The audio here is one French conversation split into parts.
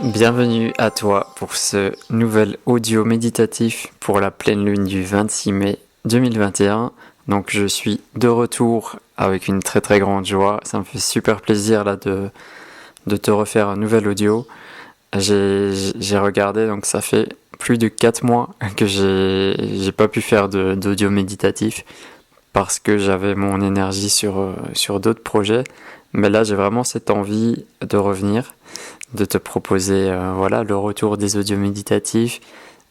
Bienvenue à toi pour ce nouvel audio méditatif pour la pleine lune du 26 mai 2021. Donc je suis de retour avec une très très grande joie. Ça me fait super plaisir là de te refaire un nouvel audio. J'ai regardé, donc ça fait plus de 4 mois que j'ai pas pu faire d'audio méditatif parce que j'avais mon énergie sur d'autres projets. Mais là j'ai vraiment cette envie de revenir, de te proposer le retour des audios méditatifs.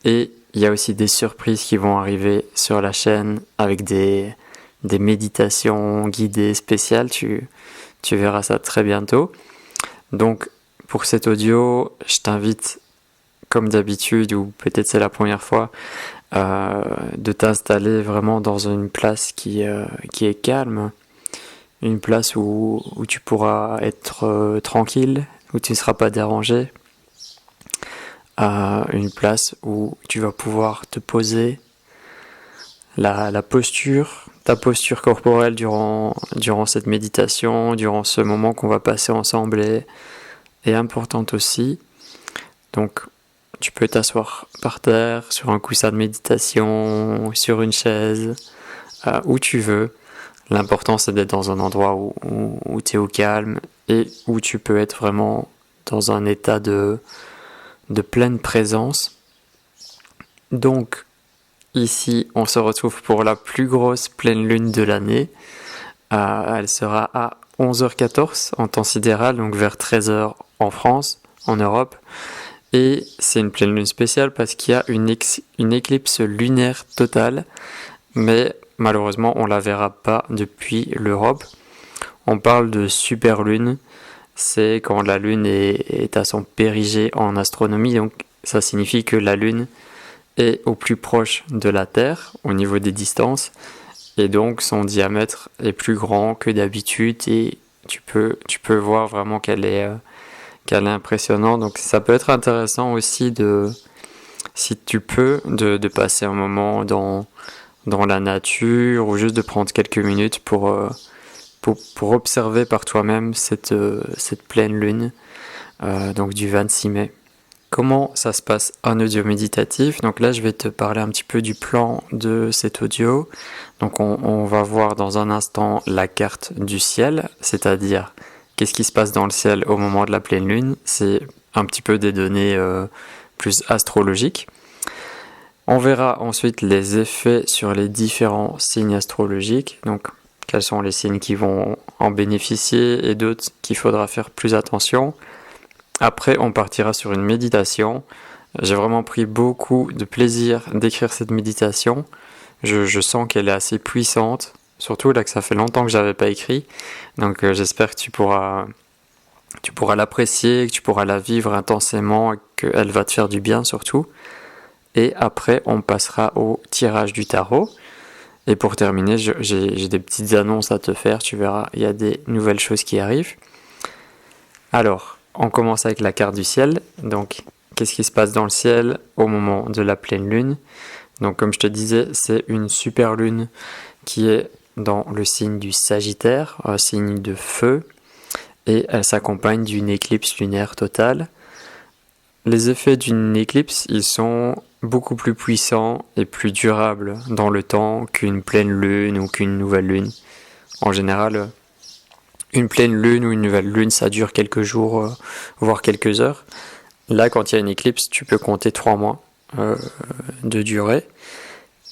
Et il y a aussi des surprises qui vont arriver sur la chaîne avec des méditations guidées spéciales. Tu verras ça très bientôt. Donc pour cet audio, je t'invite, comme d'habitude, ou peut-être c'est la première fois, de t'installer vraiment dans une place qui est calme, une place où tu pourras être tranquille, où tu ne seras pas dérangé, une place où tu vas pouvoir te poser, la posture, ta posture corporelle durant cette méditation, durant ce moment qu'on va passer ensemble est importante aussi. Donc tu peux t'asseoir par terre, sur un coussin de méditation, sur une chaise, où tu veux. L'important c'est d'être dans un endroit où tu es au calme et où tu peux être vraiment dans un état de pleine présence. Donc ici on se retrouve pour la plus grosse pleine lune de l'année. Elle sera à 11h14 en temps sidéral, donc vers 13h en France, en Europe. Et c'est une pleine lune spéciale parce qu'il y a une éclipse lunaire totale, mais malheureusement on la verra pas depuis l'Europe. On parle de super lune, c'est quand la lune est à son périgée en astronomie, donc ça signifie que la lune est au plus proche de la Terre au niveau des distances, et donc son diamètre est plus grand que d'habitude, et tu peux voir vraiment qu'elle est impressionnante. Donc ça peut être intéressant aussi si tu peux, de passer un moment dans la nature, ou juste de prendre quelques minutes pour observer par toi-même cette pleine lune, donc du 26 mai. Comment ça se passe en audio méditatif? Donc là, je vais te parler un petit peu du plan de cet audio. Donc on va voir dans un instant la carte du ciel, c'est-à-dire qu'est-ce qui se passe dans le ciel au moment de la pleine lune. C'est un petit peu des données plus astrologiques. On verra ensuite les effets sur les différents signes astrologiques. Donc quels sont les signes qui vont en bénéficier et d'autres qu'il faudra faire plus attention. Après, on partira sur une méditation. J'ai vraiment pris beaucoup de plaisir d'écrire cette méditation. Je sens qu'elle est assez puissante, surtout là que ça fait longtemps que je n'avais pas écrit. Donc j'espère que tu pourras l'apprécier, que tu pourras la vivre intensément et qu'elle va te faire du bien surtout. Et après, on passera au tirage du tarot. Et pour terminer, j'ai des petites annonces à te faire. Tu verras, il y a des nouvelles choses qui arrivent. Alors, on commence avec la carte du ciel. Donc, qu'est-ce qui se passe dans le ciel au moment de la pleine lune? Donc, comme je te disais, c'est une super lune qui est dans le signe du Sagittaire, un signe de feu, et elle s'accompagne d'une éclipse lunaire totale. Les effets d'une éclipse, ils sont beaucoup plus puissants et plus durables dans le temps qu'une pleine lune ou qu'une nouvelle lune. En général, une pleine lune ou une nouvelle lune, ça dure quelques jours, voire quelques heures. Là, quand il y a une éclipse, tu peux compter 3 mois de durée.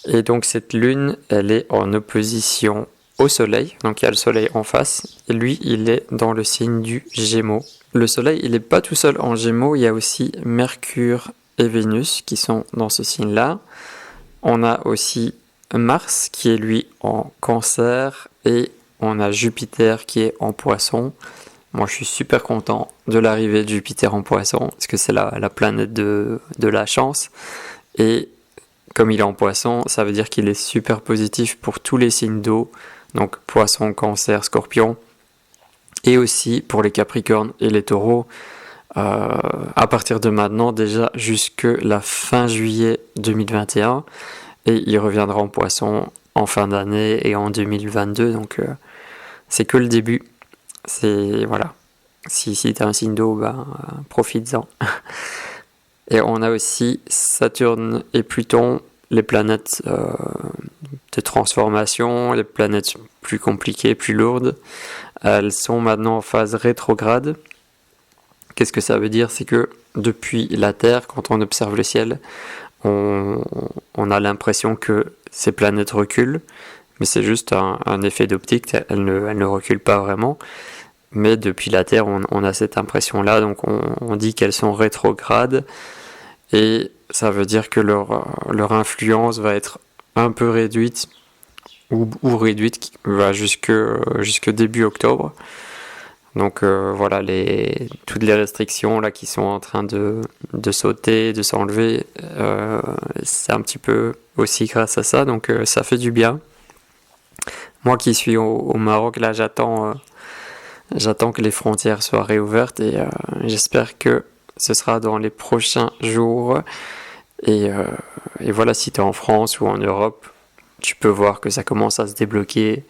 Et donc cette lune, elle est en opposition au soleil. Donc il y a le soleil en face. Et lui, il est dans le signe du Gémeaux. Le soleil, il n'est pas tout seul en Gémeaux. Il y a aussi Mercure et Vénus qui sont dans ce signe-là. On a aussi Mars qui est lui en Cancer, et on a Jupiter qui est en Poisson. Moi, je suis super content de l'arrivée de Jupiter en Poisson, parce que c'est la planète de la chance. Et comme il est en Poisson, ça veut dire qu'il est super positif pour tous les signes d'eau. Donc Poisson, Cancer, Scorpion. Et aussi pour les Capricornes et les Taureaux. À partir de maintenant, déjà jusque la fin juillet 2021. Et il reviendra en Poisson en fin d'année et en 2022. Donc c'est que le début. Voilà. Si tu as un signe d'eau, profites-en. Et on a aussi Saturne et Pluton, les planètes de transformation, les planètes plus compliquées, plus lourdes. Elles sont maintenant en phase rétrograde. Qu'est-ce que ça veut dire? C'est que depuis la Terre, quand on observe le ciel, on a l'impression que ces planètes reculent, mais c'est juste un effet d'optique, elles ne reculent pas vraiment. Mais depuis la Terre, on a cette impression-là, donc on dit qu'elles sont rétrogrades, et ça veut dire que leur influence va être un peu réduite, ou réduite jusque début octobre. Donc voilà, toutes les restrictions là qui sont en train de sauter, de s'enlever, c'est un petit peu aussi grâce à ça, donc ça fait du bien. Moi qui suis au Maroc, là j'attends que les frontières soient réouvertes, et j'espère que ce sera dans les prochains jours. Et voilà, si tu es en France ou en Europe, tu peux voir que ça commence à se débloquer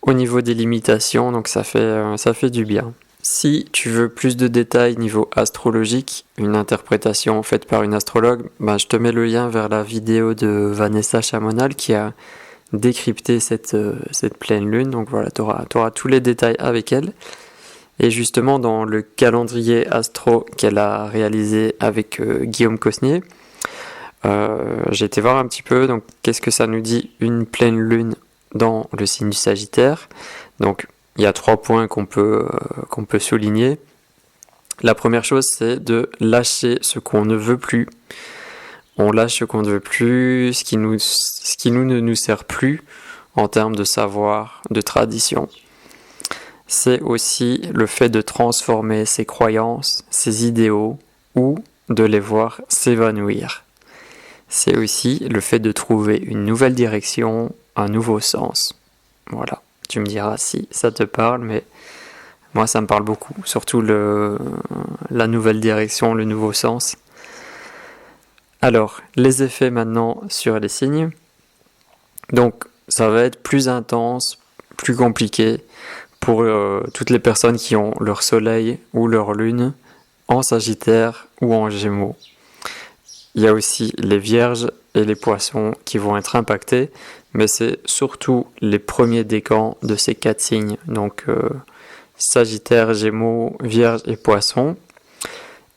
au niveau des limitations, donc ça fait du bien. Si tu veux plus de détails niveau astrologique, une interprétation faite par une astrologue, je te mets le lien vers la vidéo de Vanessa Chamonal qui a décrypté cette pleine lune. Donc voilà, tu auras tous les détails avec elle. Et justement, dans le calendrier astro qu'elle a réalisé avec Guillaume Cosnier, j'ai été voir un petit peu, donc qu'est-ce que ça nous dit une pleine lune dans le signe du Sagittaire. Donc il y a 3 points qu'on peut souligner. La première chose, c'est de lâcher ce qu'on ne veut plus. On lâche ce qu'on ne veut plus, ce qui ne nous sert plus en termes de savoir, de tradition. C'est aussi le fait de transformer ses croyances, ses idéaux, ou de les voir s'évanouir. C'est aussi le fait de trouver une nouvelle direction, un nouveau sens. Voilà, tu me diras si ça te parle, mais moi ça me parle beaucoup, surtout la nouvelle direction, le nouveau sens. Alors, les effets maintenant sur les signes. Donc, ça va être plus intense, plus compliqué pour toutes les personnes qui ont leur soleil ou leur lune en Sagittaire ou en Gémeaux. Il y a aussi les Vierges et les Poissons qui vont être impactés, mais c'est surtout les premiers décans de ces 4 signes, donc Sagittaire, Gémeaux, Vierge et Poissons.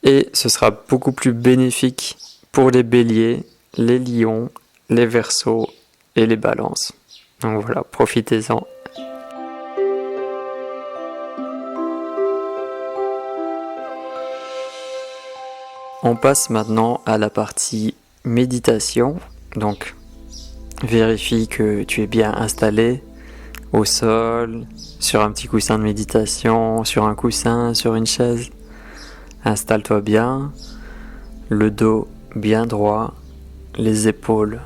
Et ce sera beaucoup plus bénéfique pour les Béliers, les Lions, les Verseaux et les Balances. Donc voilà, profitez-en. On passe maintenant à la partie méditation. Donc, vérifie que tu es bien installé au sol, sur un petit coussin de méditation, sur un coussin, sur une chaise. Installe-toi bien, le dos bien droit, les épaules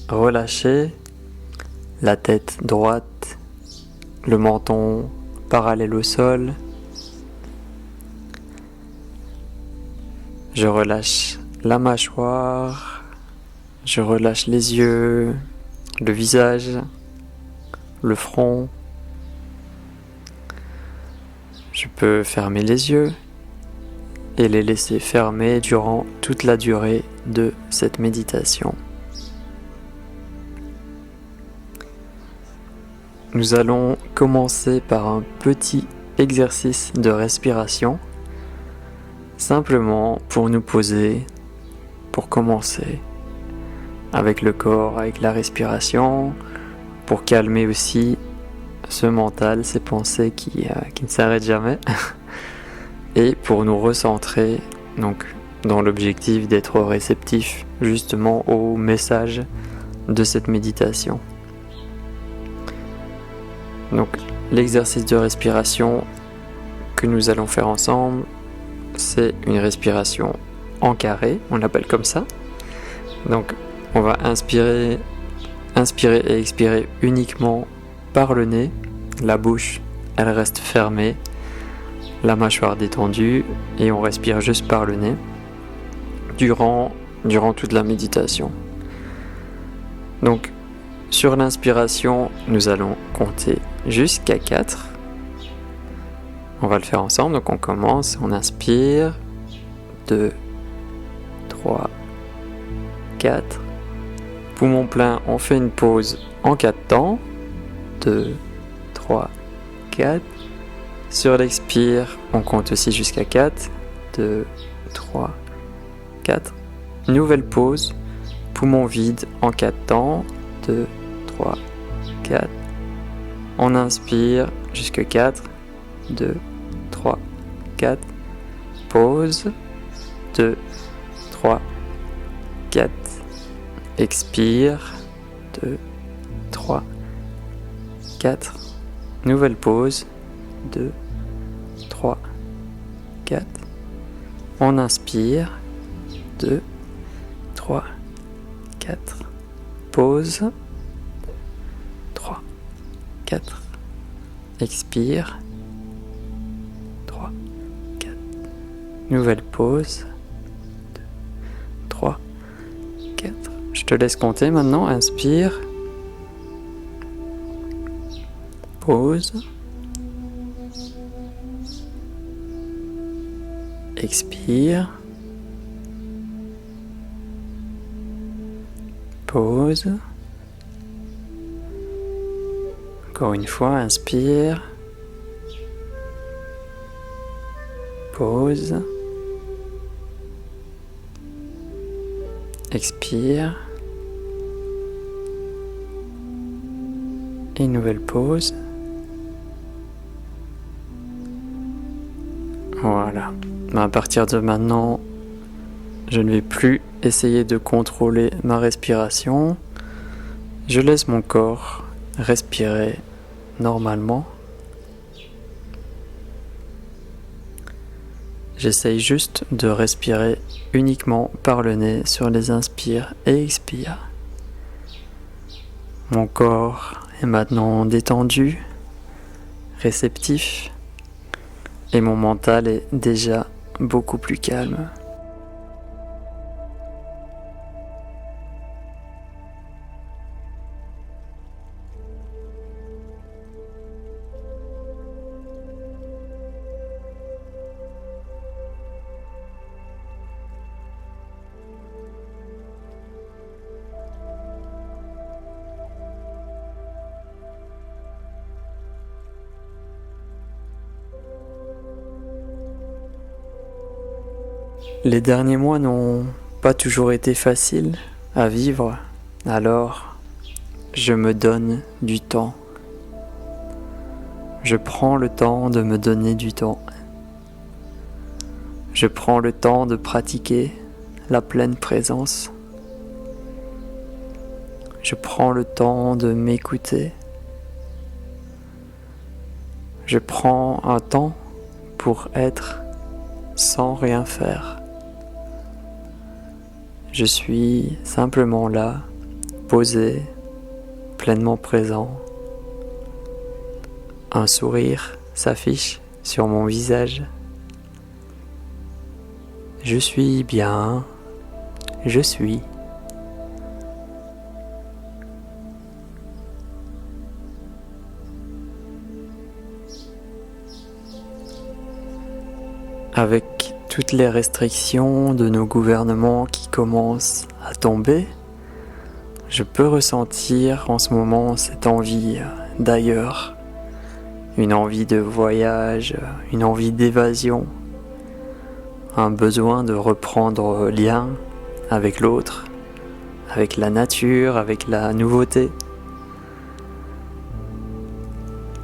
relâchées, la tête droite, le menton parallèle au sol. Je relâche la mâchoire, je relâche les yeux, le visage, le front. Je peux fermer les yeux et les laisser fermés durant toute la durée de cette méditation. Nous allons commencer par un petit exercice de respiration, simplement pour nous poser, pour commencer, avec le corps, avec la respiration, pour calmer aussi ce mental, ces pensées qui ne s'arrêtent jamais, et pour nous recentrer donc dans l'objectif d'être réceptif justement au message de cette méditation. Donc l'exercice de respiration que nous allons faire ensemble, c'est une respiration en carré, on l'appelle comme ça. Donc on va inspirer et expirer uniquement par le nez, la bouche elle reste fermée, la mâchoire détendue et on respire juste par le nez durant toute la méditation. Donc sur l'inspiration, nous allons compter jusqu'à 4. On va le faire ensemble, donc on commence, on inspire, 2, 3, 4. Poumon plein, on fait une pause en 4 temps, 2, 3, 4. Sur l'expire, on compte aussi jusqu'à 4, 2, 3, 4. Nouvelle pause, poumon vide en 4 temps, 2, 3, 4. On inspire jusqu'à 4, 2, 3, 4. Pause, 2, 3, 4. Expire, 2, 3, 4. Nouvelle pause, 2, 3, 4. On inspire, 2, 3, 4. Pause, 3, 4. Expire, 3, 4. Nouvelle pause, 2, 3, 4. Je te laisse compter maintenant. Inspire, pause, expire, pause. Encore une fois, inspire, pause, expire, et nouvelle pause. Voilà. À partir de maintenant, je ne vais plus essayer de contrôler ma respiration. Je laisse mon corps respirer normalement. J'essaye juste de respirer uniquement par le nez sur les inspires et expires. Mon corps est maintenant détendu, réceptif, et mon mental est déjà beaucoup plus calme. Les derniers mois n'ont pas toujours été faciles à vivre, alors je me donne du temps. Je prends le temps de me donner du temps. Je prends le temps de pratiquer la pleine présence. Je prends le temps de m'écouter. Je prends un temps pour être sans rien faire. Je suis simplement là, posé, pleinement présent. Un sourire s'affiche sur mon visage. Je suis bien, je suis. Avec toutes les restrictions de nos gouvernements qui commencent à tomber, je peux ressentir en ce moment cette envie d'ailleurs, une envie de voyage, une envie d'évasion, un besoin de reprendre lien avec l'autre, avec la nature, avec la nouveauté.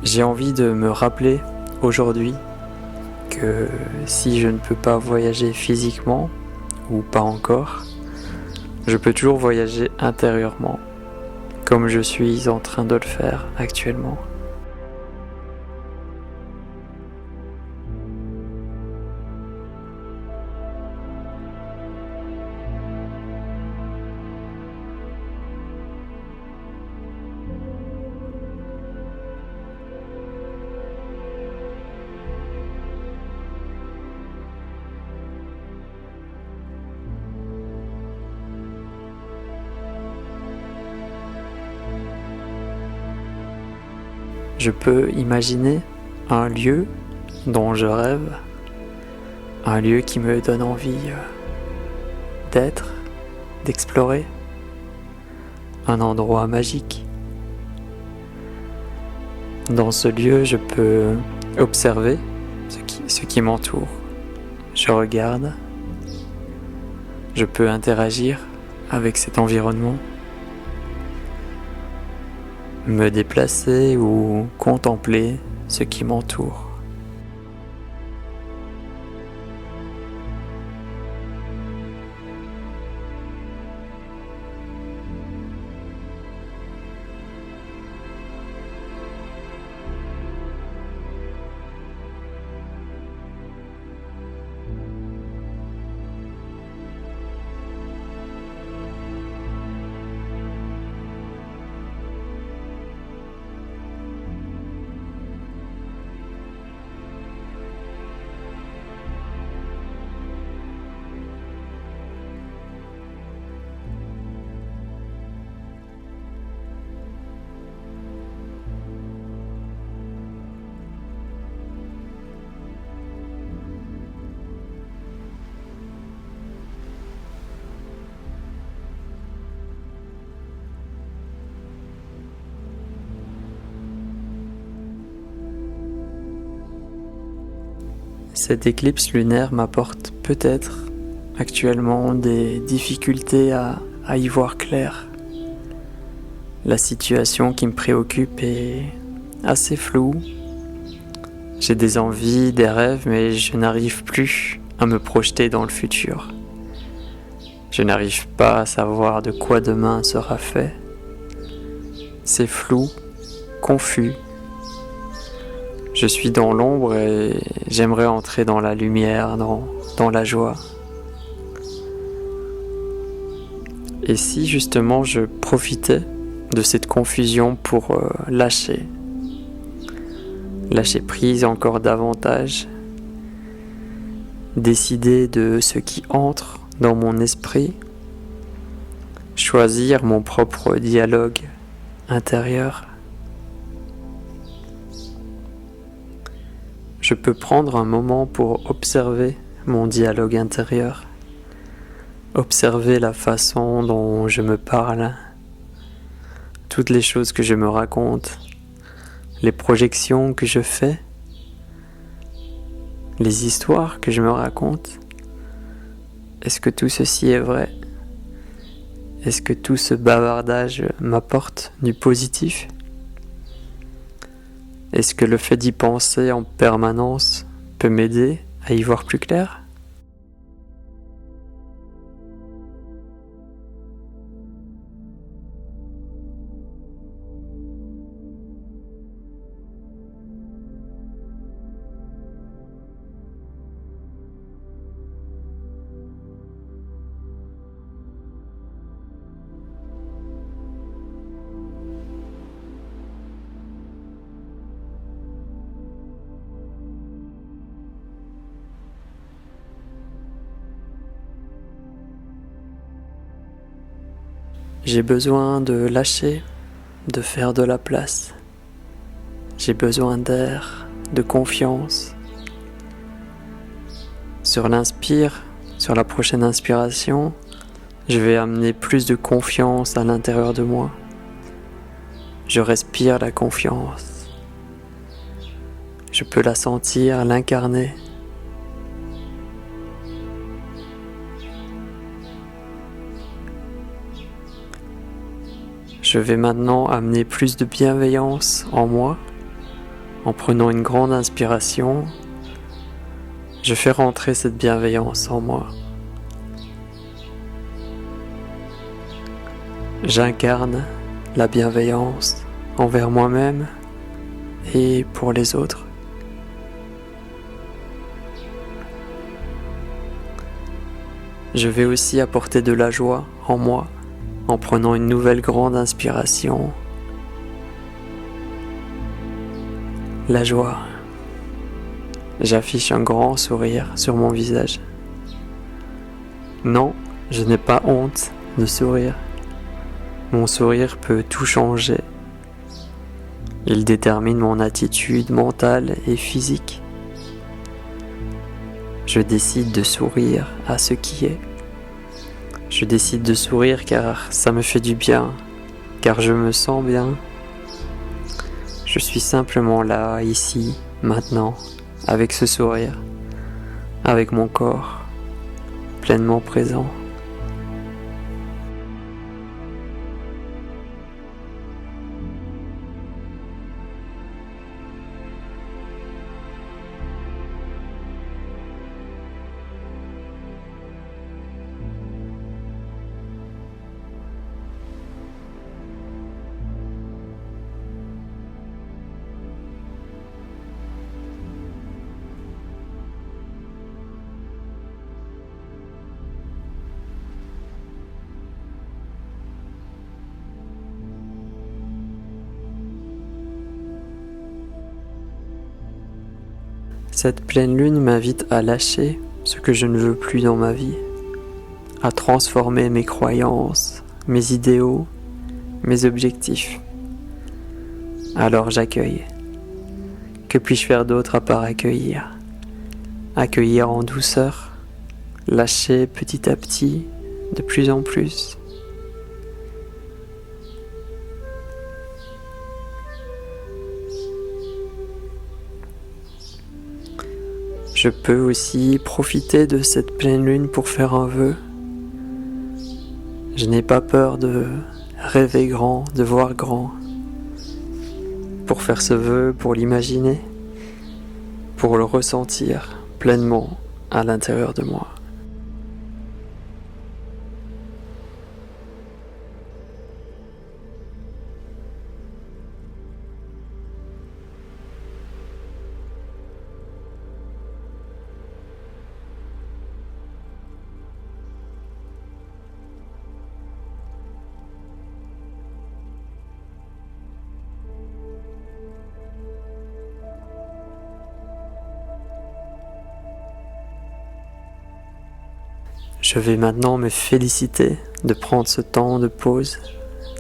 J'ai envie de me rappeler aujourd'hui que si je ne peux pas voyager physiquement, ou pas encore, je peux toujours voyager intérieurement, comme je suis en train de le faire actuellement. Je peux imaginer un lieu dont je rêve, un lieu qui me donne envie d'être, d'explorer, un endroit magique. Dans ce lieu, je peux observer ce qui m'entoure. Je regarde, je peux interagir avec cet environnement, me déplacer ou contempler ce qui m'entoure. Cette éclipse lunaire m'apporte peut-être actuellement des difficultés à y voir clair. La situation qui me préoccupe est assez floue. J'ai des envies, des rêves, mais je n'arrive plus à me projeter dans le futur. Je n'arrive pas à savoir de quoi demain sera fait. C'est flou, confus. Je suis dans l'ombre et j'aimerais entrer dans la lumière, dans la joie. Et si justement je profitais de cette confusion pour lâcher prise encore davantage, décider de ce qui entre dans mon esprit, choisir mon propre dialogue intérieur. Je peux prendre un moment pour observer mon dialogue intérieur, observer la façon dont je me parle, toutes les choses que je me raconte, les projections que je fais, les histoires que je me raconte. Est-ce que tout ceci est vrai? Est-ce que tout ce bavardage m'apporte du positif? Est-ce que le fait d'y penser en permanence peut m'aider à y voir plus clair? J'ai besoin de lâcher, de faire de la place. J'ai besoin d'air, de confiance. Sur la prochaine inspiration, je vais amener plus de confiance à l'intérieur de moi. Je respire la confiance. Je peux la sentir, l'incarner. Je vais maintenant amener plus de bienveillance en moi. En prenant une grande inspiration, je fais rentrer cette bienveillance en moi. J'incarne la bienveillance envers moi-même et pour les autres. Je vais aussi apporter de la joie en moi en prenant une nouvelle grande inspiration. La joie. J'affiche un grand sourire sur mon visage. Non, je n'ai pas honte de sourire. Mon sourire peut tout changer. Il détermine mon attitude mentale et physique. je décide de sourire à ce qui est. Je décide de sourire car ça me fait du bien, car je me sens bien. Je suis simplement là, ici, maintenant, avec ce sourire, avec mon corps, pleinement présent. Cette pleine lune m'invite à lâcher ce que je ne veux plus dans ma vie, à transformer mes croyances, mes idéaux, mes objectifs. Alors j'accueille. Que puis-je faire d'autre à part accueillir? Accueillir en douceur, lâcher petit à petit, de plus en plus. Je peux aussi profiter de cette pleine lune pour faire un vœu. Je n'ai pas peur de rêver grand, de voir grand. Pour faire ce vœu, pour l'imaginer, pour le ressentir pleinement à l'intérieur de moi. Je vais maintenant me féliciter de prendre ce temps de pause,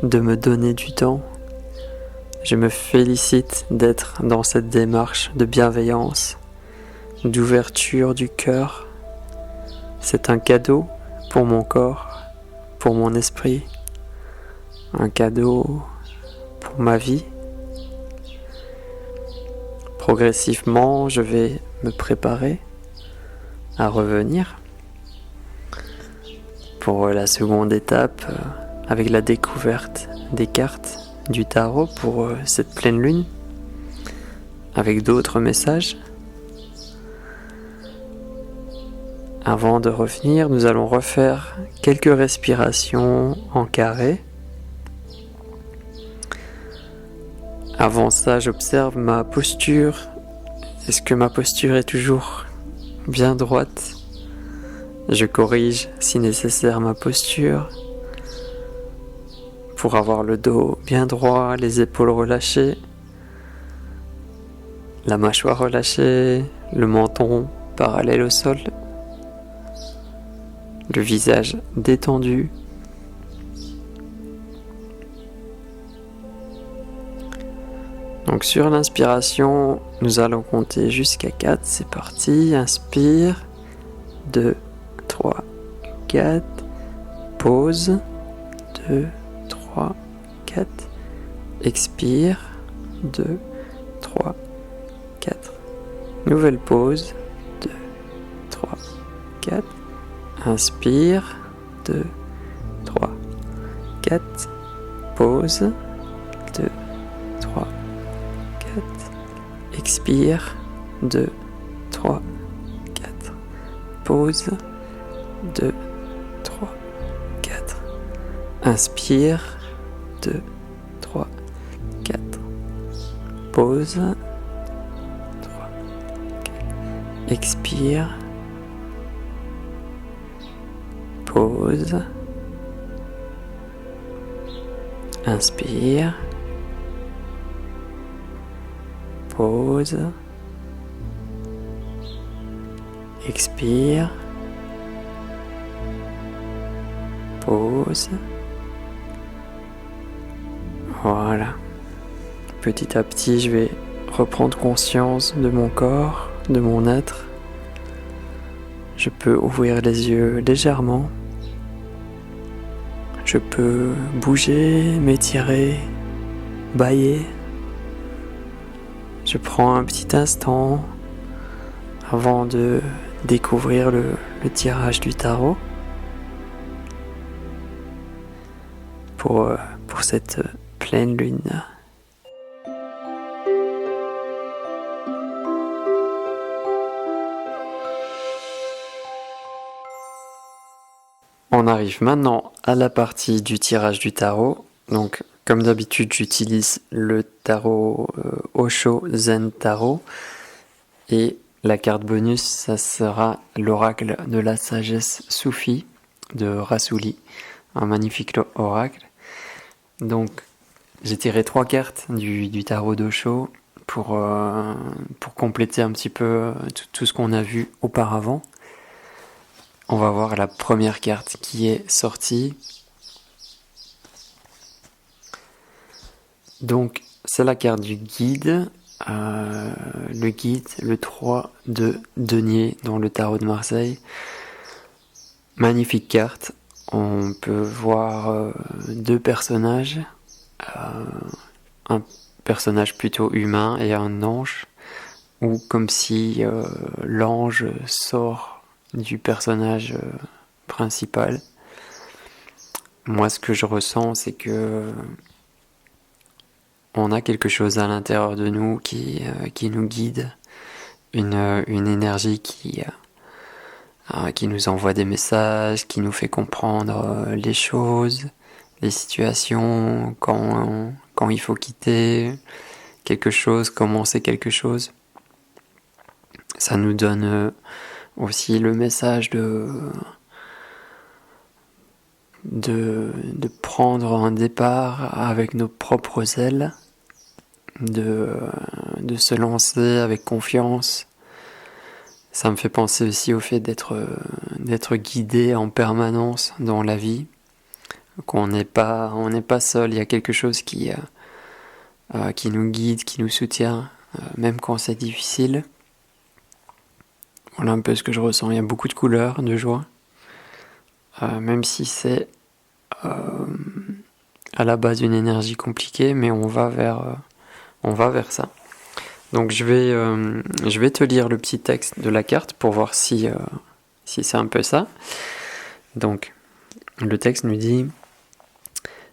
de me donner du temps. Je me félicite d'être dans cette démarche de bienveillance, d'ouverture du cœur. C'est un cadeau pour mon corps, pour mon esprit, un cadeau pour ma vie. Progressivement, je vais me préparer à revenir pour la seconde étape avec la découverte des cartes du tarot pour cette pleine lune avec d'autres messages. Avant de revenir, nous allons refaire quelques respirations en carré. Avant ça, j'observe ma posture. Est-ce que ma posture est toujours bien droite ? Je corrige si nécessaire ma posture pour avoir le dos bien droit, les épaules relâchées, la mâchoire relâchée, le menton parallèle au sol, le visage détendu. Donc sur l'inspiration, nous allons compter jusqu'à 4, c'est parti, inspire, 2, 3, 4, pause, 2, 3, 4, expire, 2, 3, 4, nouvelle pause, 2, 3, 4, inspire, 2, 3, 4, pause, 2, 3, 4, expire, 2, 3, 4, pause, 2, 3, 4, inspire, 2, 3, 4, pause, 3, 4, expire, pause, inspire, pause, expire, pause. Voilà. Petit à petit, je vais reprendre conscience de mon corps, de mon être, Je peux ouvrir les yeux légèrement. Je peux bouger, m'étirer, bâiller. Je prends un petit instant avant de découvrir le tirage du tarot pour cette pleine lune. On arrive maintenant à la partie du tirage du tarot. Donc, comme d'habitude, j'utilise le tarot Osho Zen Tarot. Et la carte bonus, ça sera l'oracle de la sagesse soufie de Rassouli. Un magnifique oracle. Donc, j'ai tiré 3 cartes du tarot d'Osho pour compléter un petit peu tout ce qu'on a vu auparavant. On va voir la première carte qui est sortie. Donc, c'est la carte du guide. Le guide, le 3 de denier dans le tarot de Marseille. Magnifique carte. On peut voir 2 personnages. Un personnage plutôt humain et un ange. Ou comme si l'ange sort du personnage principal. Moi, ce que je ressens, c'est que on a quelque chose à l'intérieur de nous qui nous guide, une énergie qui nous envoie des messages, qui nous fait comprendre les choses, les situations, quand il faut quitter quelque chose, commencer quelque chose. Ça nous donne aussi le message de prendre un départ avec nos propres ailes, de se lancer avec confiance. Ça me fait penser aussi au fait d'être guidé en permanence dans la vie, qu'on n'est pas seul, il y a quelque chose qui nous guide, qui nous soutient, même quand c'est difficile. Voilà un peu ce que je ressens. Il y a beaucoup de couleurs, de joie. Même si c'est à la base une énergie compliquée, mais on va vers ça. Donc je vais te lire le petit texte de la carte pour voir si c'est un peu ça. Donc le texte nous dit: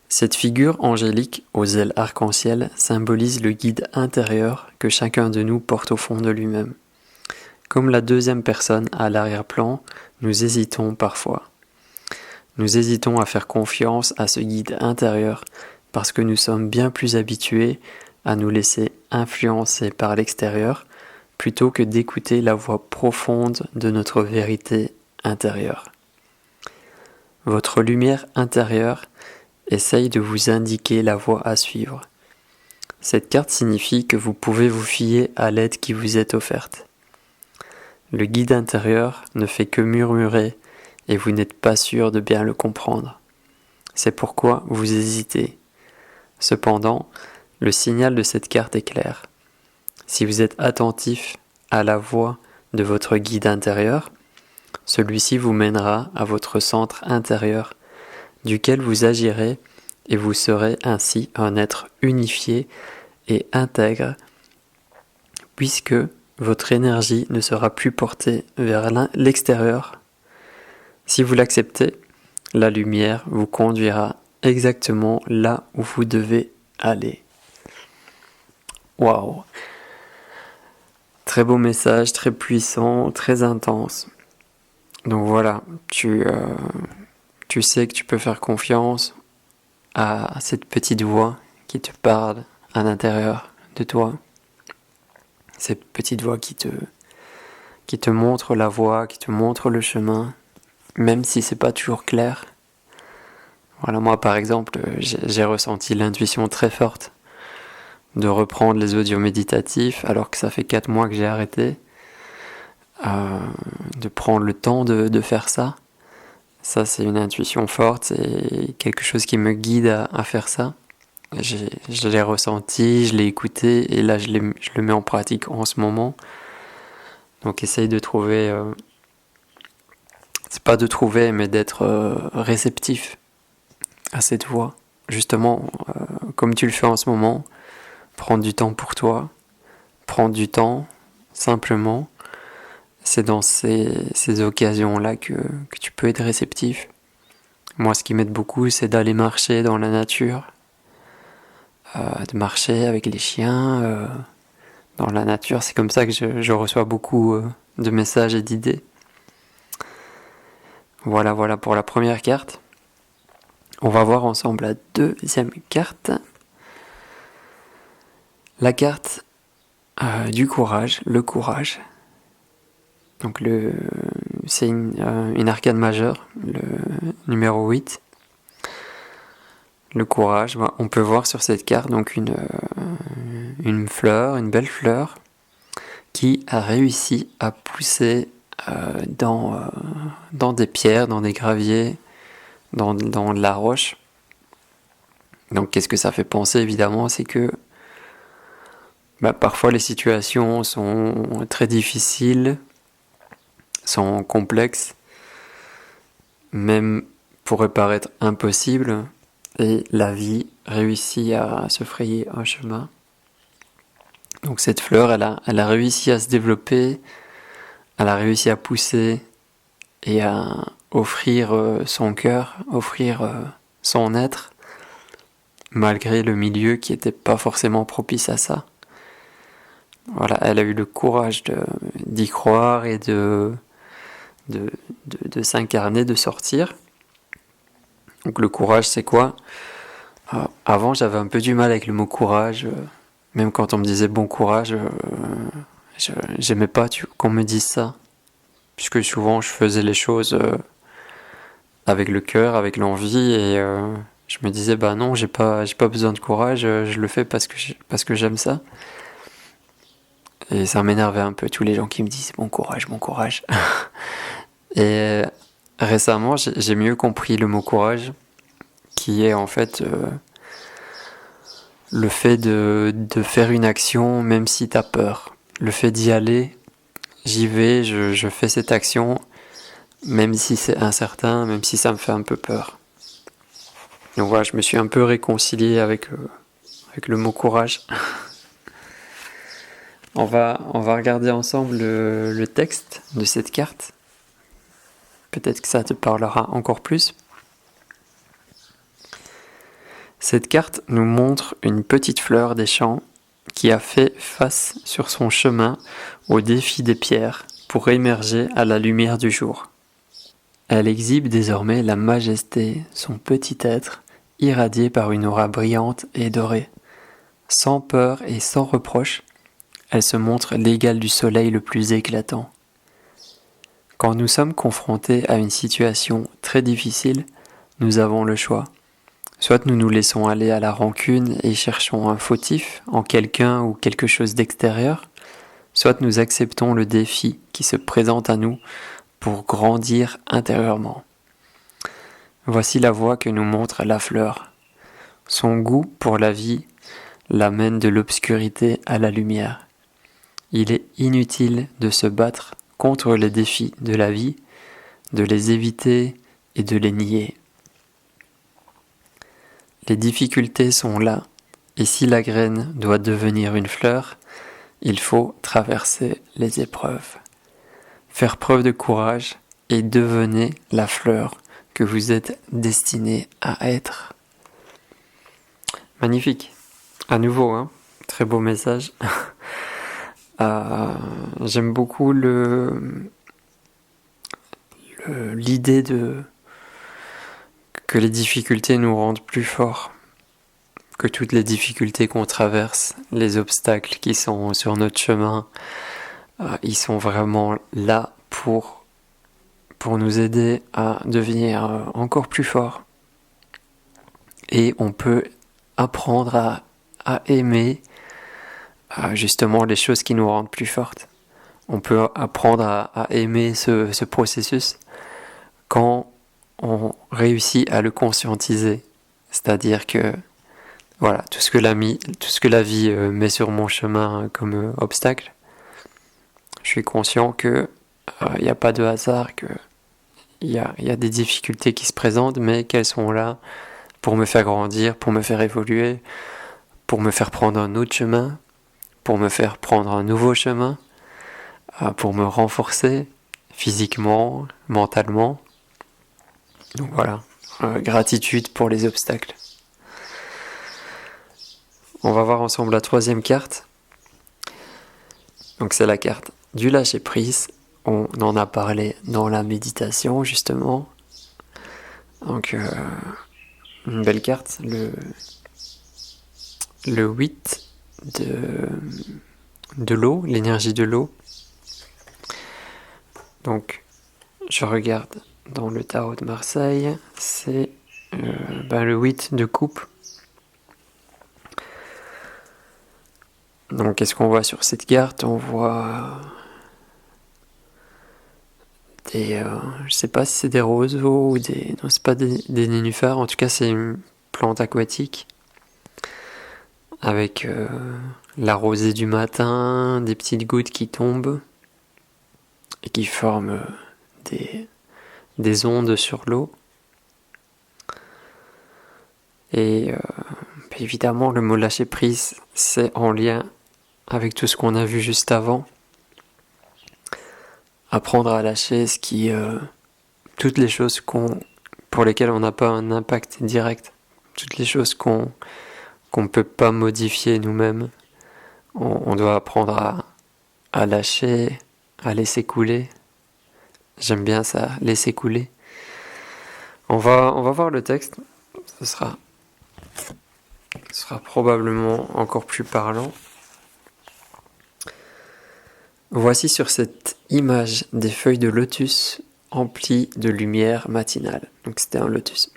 cette figure angélique aux ailes arc-en-ciel symbolise le guide intérieur que chacun de nous porte au fond de lui-même. Comme la deuxième personne à l'arrière-plan, nous hésitons parfois. Nous hésitons à faire confiance à ce guide intérieur parce que nous sommes bien plus habitués à nous laisser influencer par l'extérieur plutôt que d'écouter la voix profonde de notre vérité intérieure. Votre lumière intérieure essaye de vous indiquer la voie à suivre. Cette carte signifie que vous pouvez vous fier à l'aide qui vous est offerte. Le guide intérieur ne fait que murmurer et vous n'êtes pas sûr de bien le comprendre. C'est pourquoi vous hésitez. Cependant, le signal de cette carte est clair. Si vous êtes attentif à la voix de votre guide intérieur, celui-ci vous mènera à votre centre intérieur, duquel vous agirez et vous serez ainsi un être unifié et intègre, puisque votre énergie ne sera plus portée vers l'extérieur. Si vous l'acceptez, la lumière vous conduira exactement là où vous devez aller. Waouh! Très beau message, très puissant, très intense. Donc voilà, tu sais que tu peux faire confiance à cette petite voix qui te parle à l'intérieur de toi. Cette petite voix qui te montre la voie, qui te montre le chemin, même si c'est pas toujours clair. Voilà, moi par exemple, j'ai ressenti l'intuition très forte de reprendre les audios méditatifs alors que ça fait 4 mois que j'ai arrêté. De prendre le temps de faire ça. Ça, c'est une intuition forte, c'est quelque chose qui me guide à faire ça. Je l'ai ressenti, je l'ai écouté, et là, je le mets en pratique en ce moment. Donc, essaye de trouver c'est pas de trouver, mais d'être réceptif à cette voix. Justement, comme tu le fais en ce moment, prendre du temps pour toi, prendre du temps, simplement. C'est dans ces occasions-là que tu peux être réceptif. Moi, ce qui m'aide beaucoup, c'est d'aller marcher dans la nature, de marcher avec les chiens, dans la nature. C'est comme ça que je reçois beaucoup de messages et d'idées. Voilà pour la première carte. On va voir ensemble la deuxième carte. La carte du courage, le courage. Donc c'est une arcane majeure, le numéro 8. Le courage, on peut voir sur cette carte donc une fleur, une belle fleur, qui a réussi à pousser dans des pierres, dans des graviers, dans de la roche. Donc qu'est-ce que ça fait penser évidemment, c'est que parfois les situations sont très difficiles, sont complexes, même pourraient paraître impossibles, et la vie réussit à se frayer un chemin. Donc cette fleur, elle a réussi à se développer, elle a réussi à pousser et à offrir son cœur, offrir son être, malgré le milieu qui n'était pas forcément propice à ça. Voilà, elle a eu le courage d'y croire et de s'incarner, de sortir. Donc le courage, c'est quoi ? Avant, j'avais un peu du mal avec le mot courage. Même quand on me disait bon courage, j'aimais pas qu'on me dise ça. Puisque souvent, je faisais les choses avec le cœur, avec l'envie, et je me disais, non, j'ai pas besoin de courage, je le fais parce que j'aime ça. Et ça m'énervait un peu, tous les gens qui me disent bon courage, bon courage. Et récemment, j'ai mieux compris le mot courage, qui est en fait le fait de faire une action même si t'as peur. Le fait d'y aller, j'y vais, je fais cette action, même si c'est incertain, même si ça me fait un peu peur. Donc voilà, je me suis un peu réconcilié avec le mot courage. On va regarder ensemble le texte de cette carte. Peut-être que ça te parlera encore plus. Cette carte nous montre une petite fleur des champs qui a fait face sur son chemin au défi des pierres pour émerger à la lumière du jour. Elle exhibe désormais la majesté, son petit être, irradié par une aura brillante et dorée. Sans peur et sans reproche, elle se montre l'égale du soleil le plus éclatant. Quand nous sommes confrontés à une situation très difficile, nous avons le choix. Soit nous nous laissons aller à la rancune et cherchons un fautif en quelqu'un ou quelque chose d'extérieur, soit nous acceptons le défi qui se présente à nous pour grandir intérieurement. Voici la voie que nous montre la fleur. Son goût pour la vie l'amène de l'obscurité à la lumière. Il est inutile de se battre contre les défis de la vie, de les éviter et de les nier. Les difficultés sont là, et si la graine doit devenir une fleur, il faut traverser les épreuves. Faire preuve de courage et devenez la fleur que vous êtes destiné à être. Magnifique. À nouveau, très beau message. J'aime beaucoup l'idée que les difficultés nous rendent plus forts, que toutes les difficultés qu'on traverse, les obstacles qui sont sur notre chemin, ils sont vraiment là pour nous aider à devenir encore plus forts. Et on peut apprendre à aimer justement les choses qui nous rendent plus fortes. On peut apprendre à aimer ce processus quand on réussit à le conscientiser. C'est-à-dire que voilà, tout ce que la vie met sur mon chemin comme obstacle, je suis conscient que il n'y a pas de hasard, que il y a des difficultés qui se présentent, mais qu'elles sont là pour me faire grandir, pour me faire évoluer, pour me faire prendre un autre chemin, pour me faire prendre un nouveau chemin, pour me renforcer physiquement, mentalement. Donc voilà, gratitude pour les obstacles. On va voir ensemble la troisième carte. Donc c'est la carte du lâcher prise. On en a parlé dans la méditation justement. Donc une belle carte, le 8 de l'eau, l'énergie de l'eau. Donc je regarde dans le tarot de Marseille, c'est le 8 de coupe. Donc qu'est-ce qu'on voit sur cette carte? On voit des... je sais pas si c'est des roseaux ou des... Non, c'est pas des nénuphars, en tout cas c'est une plante aquatique avec la rosée du matin, des petites gouttes qui tombent et qui forment des ondes sur l'eau. Et évidemment le mot lâcher prise c'est en lien avec tout ce qu'on a vu juste avant. Apprendre à lâcher toutes les choses pour lesquelles on n'a pas un impact direct, toutes les choses qu'on ne peut pas modifier nous-mêmes. On doit apprendre à lâcher, à laisser couler. J'aime bien ça, laisser couler. On va voir le texte, ce sera probablement encore plus parlant. Voici sur cette image des feuilles de lotus emplies de lumière matinale. Donc c'était un lotus.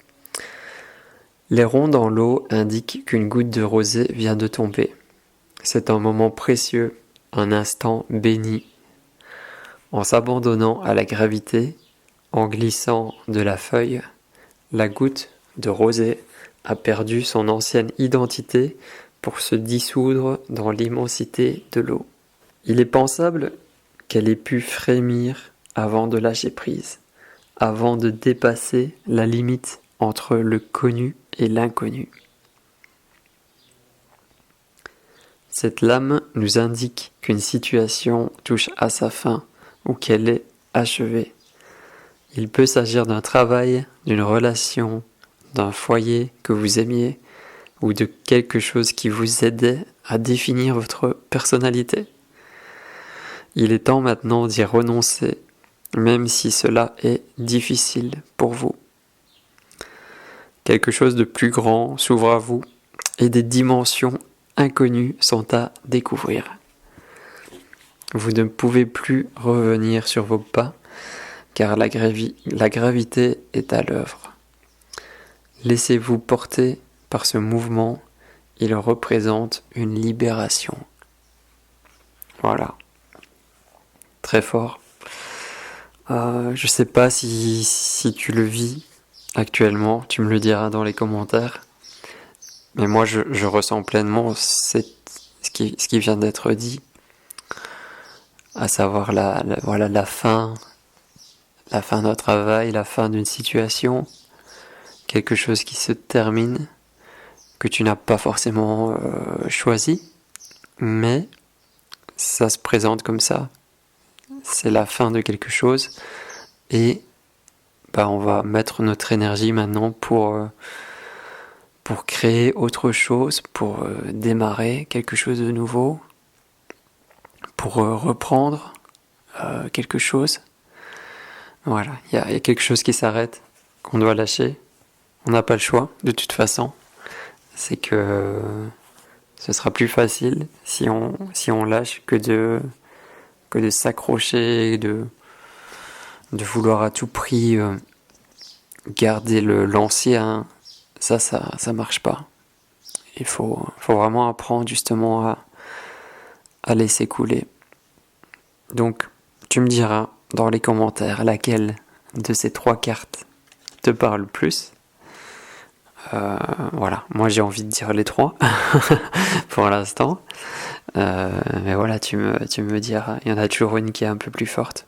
Les ronds dans l'eau indiquent qu'une goutte de rosée vient de tomber. C'est un moment précieux, un instant béni. En s'abandonnant à la gravité, en glissant de la feuille, la goutte de rosée a perdu son ancienne identité pour se dissoudre dans l'immensité de l'eau. Il est pensable qu'elle ait pu frémir avant de lâcher prise, avant de dépasser la limite entre le connu et l'inconnu. Cette lame nous indique qu'une situation touche à sa fin ou qu'elle est achevée. Il peut s'agir d'un travail, d'une relation, d'un foyer que vous aimiez ou de quelque chose qui vous aidait à définir votre personnalité. Il est temps maintenant d'y renoncer, même si cela est difficile pour vous. Quelque chose de plus grand s'ouvre à vous et des dimensions inconnues sont à découvrir. Vous ne pouvez plus revenir sur vos pas car la gravité est à l'œuvre. Laissez-vous porter par ce mouvement, il représente une libération. Voilà. Très fort. Je sais pas si tu le vis actuellement, tu me le diras dans les commentaires. Mais moi, je ressens pleinement ce qui vient d'être dit, à savoir la fin d'un travail, la fin d'une situation, quelque chose qui se termine, que tu n'as pas forcément choisi, mais ça se présente comme ça. C'est la fin de quelque chose et on va mettre notre énergie maintenant pour créer autre chose, pour démarrer quelque chose de nouveau, pour reprendre quelque chose. Voilà, il y a quelque chose qui s'arrête, qu'on doit lâcher. On n'a pas le choix, de toute façon. C'est que ce sera plus facile si on lâche que de s'accrocher, de vouloir à tout prix garder l'ancien. Ça marche pas. Il faut vraiment apprendre justement à laisser couler. Donc, tu me diras dans les commentaires laquelle de ces 3 cartes te parle le plus. Voilà, moi j'ai envie de dire les 3 pour l'instant. Mais voilà, tu me diras, il y en a toujours une qui est un peu plus forte.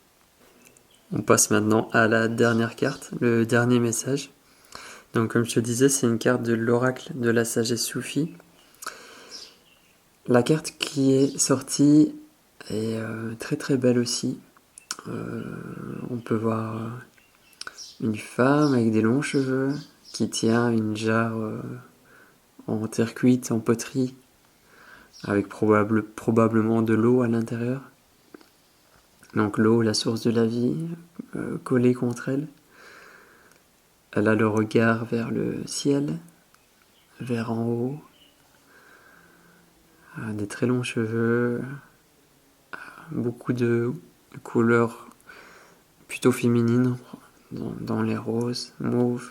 On passe maintenant à la dernière carte, le dernier message. Donc comme je te disais, c'est une carte de l'oracle de la sagesse soufie. La carte qui est sortie est très très belle aussi. On peut voir une femme avec des longs cheveux qui tient une jarre en terre cuite, en poterie, avec probablement de l'eau à l'intérieur. Donc l'eau, la source de la vie, collée contre elle. Elle a le regard vers le ciel, vers en haut, des très longs cheveux, beaucoup de couleurs plutôt féminines dans les roses, mauves,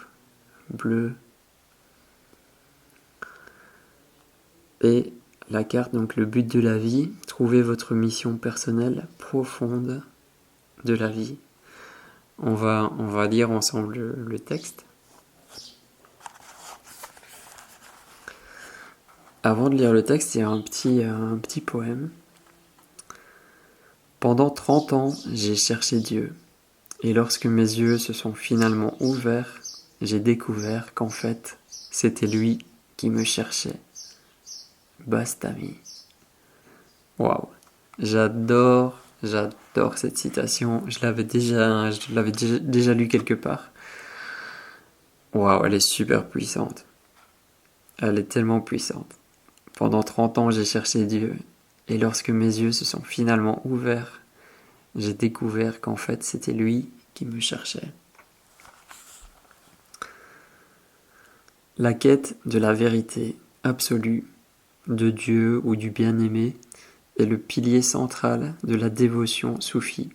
bleus. Et la carte, donc le but de la vie, trouver votre mission personnelle profonde de la vie. On va lire ensemble le texte. Avant de lire le texte, il y a un petit poème. Pendant 30 ans, j'ai cherché Dieu. Et lorsque mes yeux se sont finalement ouverts, j'ai découvert qu'en fait, c'était lui qui me cherchait. Bastami. Waouh. J'adore cette citation. Je l'avais déjà lu quelque part. Waouh, elle est super puissante. Elle est tellement puissante. Pendant 30 ans, j'ai cherché Dieu. Et lorsque mes yeux se sont finalement ouverts, j'ai découvert qu'en fait, c'était lui qui me cherchait. La quête de la vérité absolue, de Dieu ou du bien-aimé, est le pilier central de la dévotion soufie.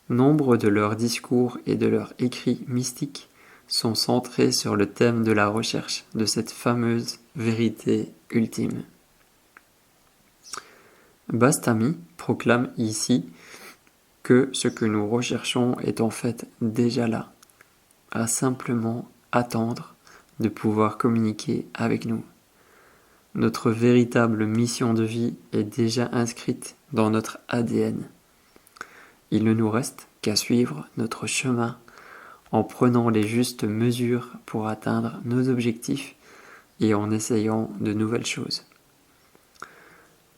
Nombre de leurs discours et de leurs écrits mystiques sont centrés sur le thème de la recherche de cette fameuse vérité ultime. Bastami proclame ici que ce que nous recherchons est en fait déjà là, à simplement attendre de pouvoir communiquer avec nous. Notre véritable mission de vie est déjà inscrite dans notre ADN. Il ne nous reste qu'à suivre notre chemin en prenant les justes mesures pour atteindre nos objectifs et en essayant de nouvelles choses.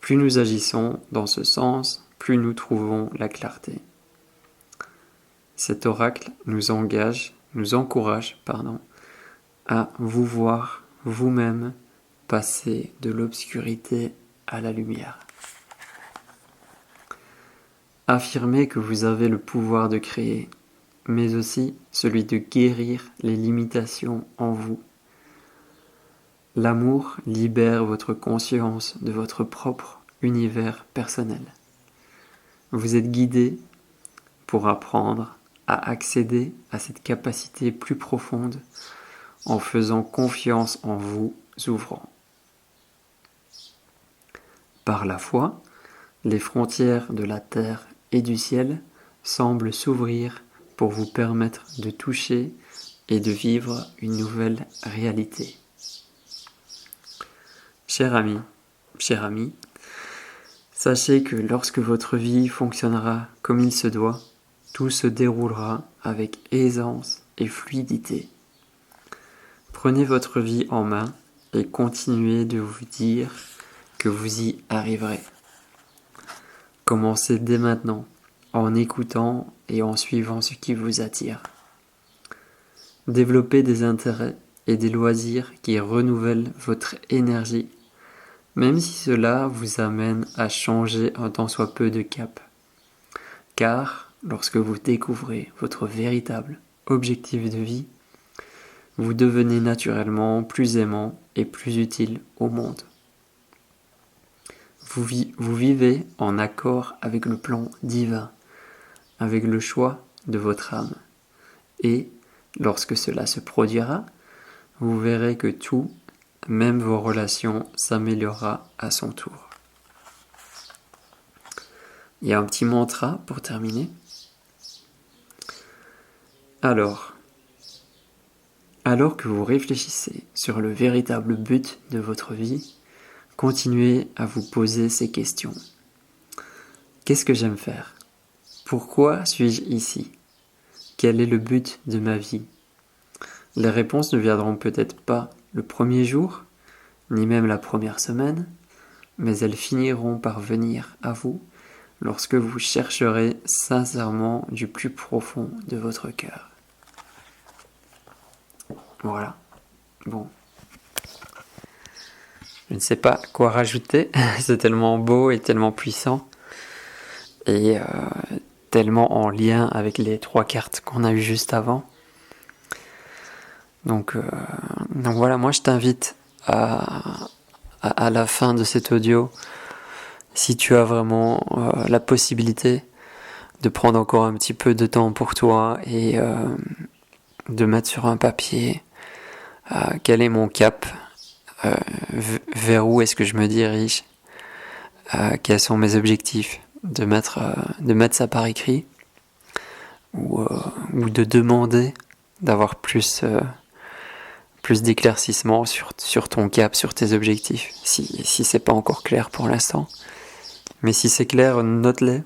Plus nous agissons dans ce sens, plus nous trouvons la clarté. Cet oracle nous encourage, à vous voir vous-même passer de l'obscurité à la lumière. Affirmez que vous avez le pouvoir de créer, mais aussi celui de guérir les limitations en vous. L'amour libère votre conscience de votre propre univers personnel. Vous êtes guidé pour apprendre à accéder à cette capacité plus profonde en faisant confiance en vous ouvrant. Par la foi, les frontières de la terre et du ciel semblent s'ouvrir pour vous permettre de toucher et de vivre une nouvelle réalité. Cher ami, sachez que lorsque votre vie fonctionnera comme il se doit, tout se déroulera avec aisance et fluidité. Prenez votre vie en main et continuez de vous dire que vous y arriverez. Commencez dès maintenant en écoutant et en suivant ce qui vous attire. Développez des intérêts et des loisirs qui renouvellent votre énergie, même si cela vous amène à changer un tant soit peu de cap. Car lorsque vous découvrez votre véritable objectif de vie, vous devenez naturellement plus aimant et plus utile au monde. Vous vivez en accord avec le plan divin, avec le choix de votre âme. Et lorsque cela se produira, vous verrez que tout, même vos relations, s'améliorera à son tour. Il y a un petit mantra pour terminer. Alors que vous réfléchissez sur le véritable but de votre vie, continuez à vous poser ces questions. Qu'est-ce que j'aime faire ? Pourquoi suis-je ici? Quel est le but de ma vie? Les réponses ne viendront peut-être pas le premier jour, ni même la première semaine, mais elles finiront par venir à vous lorsque vous chercherez sincèrement du plus profond de votre cœur. Voilà. Bon. Je ne sais pas quoi rajouter, c'est tellement beau et tellement puissant, et tellement en lien avec les 3 cartes qu'on a eues juste avant. Donc voilà, moi je t'invite à la fin de cet audio, si tu as vraiment la possibilité de prendre encore un petit peu de temps pour toi et de mettre sur un papier quel est mon cap, vers où est-ce que je me dirige, quels sont mes objectifs, de mettre ça par écrit, ou de demander d'avoir plus d'éclaircissement sur ton cap, sur tes objectifs, si c'est pas encore clair pour l'instant. Mais si c'est clair, note-les,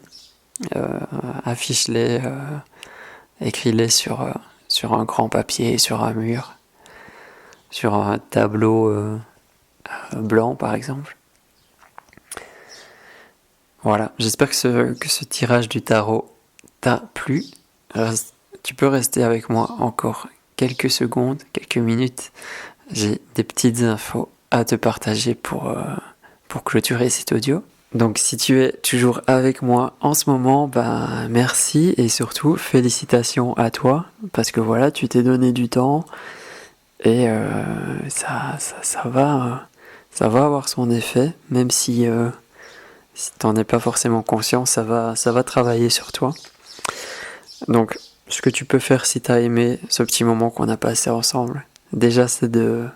affiche-les, écris-les sur un grand papier, sur un mur, sur un tableau blanc par exemple. Voilà, j'espère que ce tirage du tarot t'a plu. Tu peux rester avec moi encore quelques secondes, quelques minutes. J'ai des petites infos à te partager pour clôturer cet audio. Donc si tu es toujours avec moi en ce moment, merci et surtout félicitations à toi, parce que voilà, tu t'es donné du temps et ça va avoir son effet, même si t'en es pas forcément conscient, ça va travailler sur toi. Donc ce que tu peux faire si t'as aimé ce petit moment qu'on a passé ensemble, déjà c'est de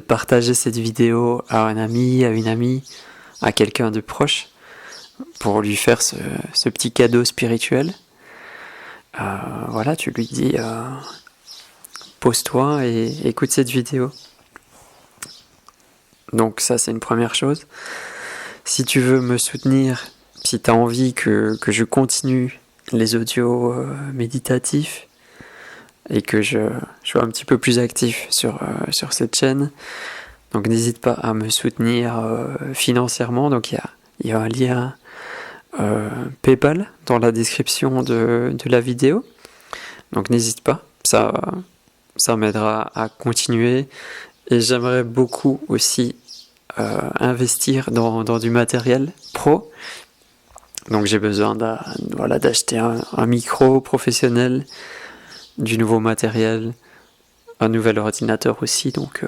partager cette vidéo à un ami, à une amie, à quelqu'un de proche, pour lui faire ce petit cadeau spirituel. Voilà, tu lui dis pose-toi et écoute cette vidéo. Donc ça c'est une première chose. Si tu veux me soutenir, si tu as envie que je continue les audios méditatifs et que je sois un petit peu plus actif sur cette chaîne, donc n'hésite pas à me soutenir financièrement. Donc il y a un lien PayPal dans la description de la vidéo. Donc n'hésite pas, ça m'aidera à continuer. Et j'aimerais beaucoup aussi investir dans du matériel pro. Donc j'ai besoin d'acheter un micro professionnel, du nouveau matériel, un nouvel ordinateur aussi. Donc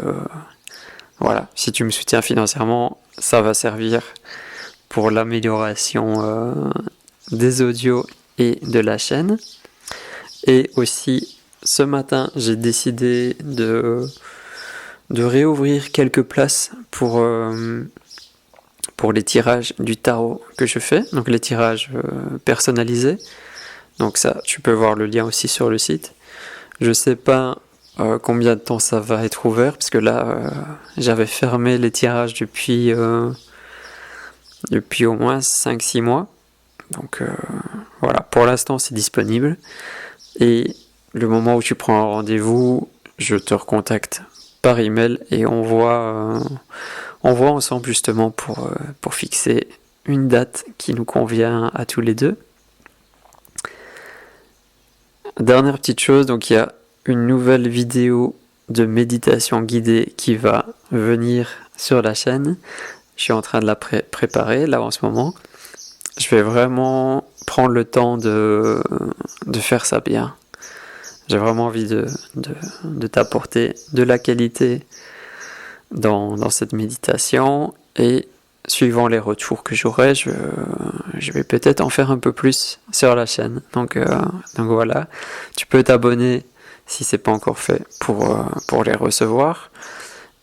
voilà, si tu me soutiens financièrement, ça va servir pour l'amélioration des audios et de la chaîne. Et aussi, ce matin, j'ai décidé de réouvrir quelques places pour les tirages du tarot que je fais, donc les tirages personnalisés. Donc ça, tu peux voir le lien aussi sur le site. Je sais pas combien de temps ça va être ouvert, parce que là, j'avais fermé les tirages depuis au moins 5-6 mois. Donc voilà, pour l'instant c'est disponible. Et le moment où tu prends un rendez-vous, je te recontacte par email et on voit ensemble justement pour fixer une date qui nous convient à tous les deux. Dernière petite chose, donc il y a une nouvelle vidéo de méditation guidée qui va venir sur la chaîne. Je suis en train de la préparer là en ce moment. Je vais vraiment prendre le temps de faire ça bien. J'ai vraiment envie de t'apporter de la qualité dans cette méditation, et suivant les retours que j'aurai, je vais peut-être en faire un peu plus sur la chaîne. Donc voilà, tu peux t'abonner si c'est pas encore fait pour les recevoir,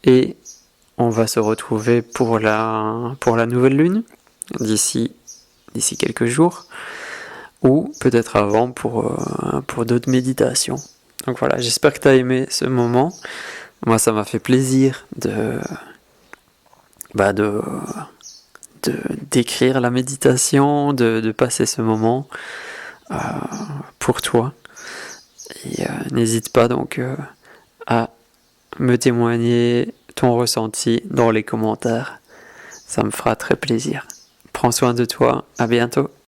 et on va se retrouver pour la nouvelle lune d'ici quelques jours, ou peut-être avant pour d'autres méditations. Donc voilà, j'espère que tu as aimé ce moment. Moi, ça m'a fait plaisir d'écrire la méditation, de passer ce moment pour toi. Et n'hésite pas donc à me témoigner ton ressenti dans les commentaires. Ça me fera très plaisir. Prends soin de toi, à bientôt.